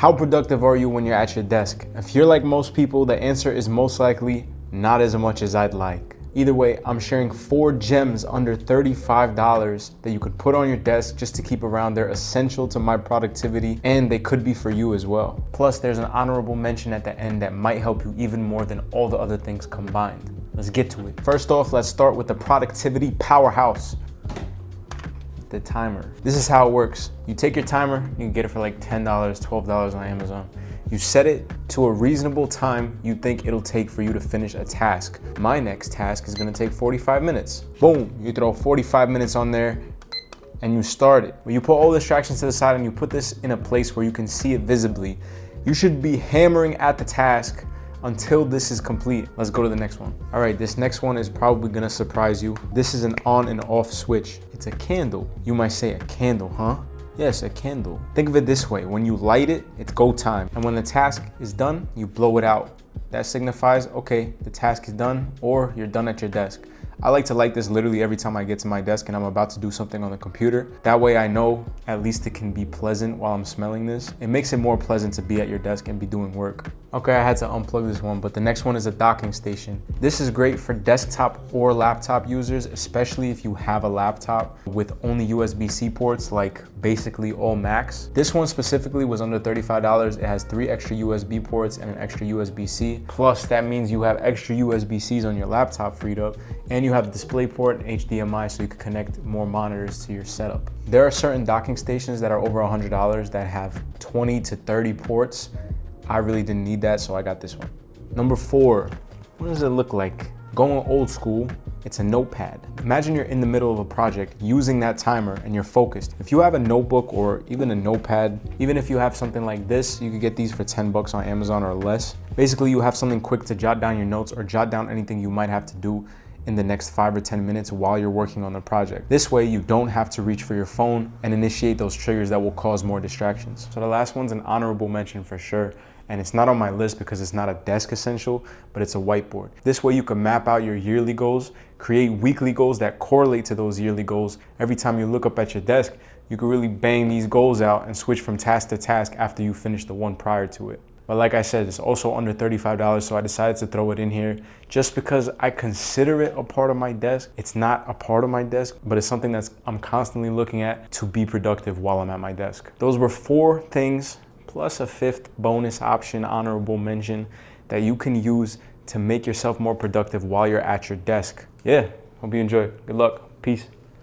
How productive are you when you're at your desk? If you're like most people, the answer is most likely not as much as I'd like. Either way, I'm sharing 4 gems under $35 that you could put on your desk just to keep around. They're essential to my productivity and they could be for you as well. Plus, there's an honorable mention at the end that might help you even more than all the other things combined. Let's get to it. First off, let's start with the productivity powerhouse. The timer. This is how it works. You take your timer, you can get it for like $10, $12 on Amazon. You set it to a reasonable time you think it'll take for you to finish a task. My next task is gonna take 45 minutes. Boom, you throw 45 minutes on there and you start it. When you put all distractions to the side and you put this in a place where you can see it visibly, you should be hammering at the task until this is complete. Let's go to the next one. All right, this next one is probably gonna surprise you. This is an on and off switch. It's a candle. You might say, a candle, huh? Yes, a candle. Think of it this way. When you light it, it's go time. And when the task is done, you blow it out. That signifies, okay, the task is done or you're done at your desk. I like to light this literally every time I get to my desk and I'm about to do something on the computer. That way I know at least it can be pleasant while I'm smelling this. It makes it more pleasant to be at your desk and be doing work. Okay, I had to unplug this one, but the next one is a docking station. This is great for desktop or laptop users, especially if you have a laptop with only USB-C ports, like basically all Macs. This one specifically was under $35. It has 3 extra USB ports and an extra USB-C. Plus, that means you have extra USB-Cs on your laptop freed up, and you have a DisplayPort and HDMI so you can connect more monitors to your setup. There are certain docking stations that are over $100 that have 20 to 30 ports. I really didn't need that, so I got this one. Number 4, what does it look like? Going old school, it's a notepad. Imagine you're in the middle of a project using that timer and you're focused. If you have a notebook or even a notepad, even if you have something like this, you could get these for 10 bucks on Amazon or less. Basically, you have something quick to jot down your notes or jot down anything you might have to do in the next 5 or 10 minutes while you're working on the project. This way, you don't have to reach for your phone and initiate those triggers that will cause more distractions. So the last one's an honorable mention for sure. And it's not on my list because it's not a desk essential, but it's a whiteboard. This way you can map out your yearly goals, create weekly goals that correlate to those yearly goals. Every time you look up at your desk, you can really bang these goals out and switch from task to task after you finish the one prior to it. But like I said, it's also under $35, so I decided to throw it in here just because I consider it a part of my desk. It's not a part of my desk, but it's something I'm constantly looking at to be productive while I'm at my desk. Those were 4 things plus a 5th bonus option, honorable mention, that you can use to make yourself more productive while you're at your desk. Yeah, hope you enjoy. Good luck. Peace.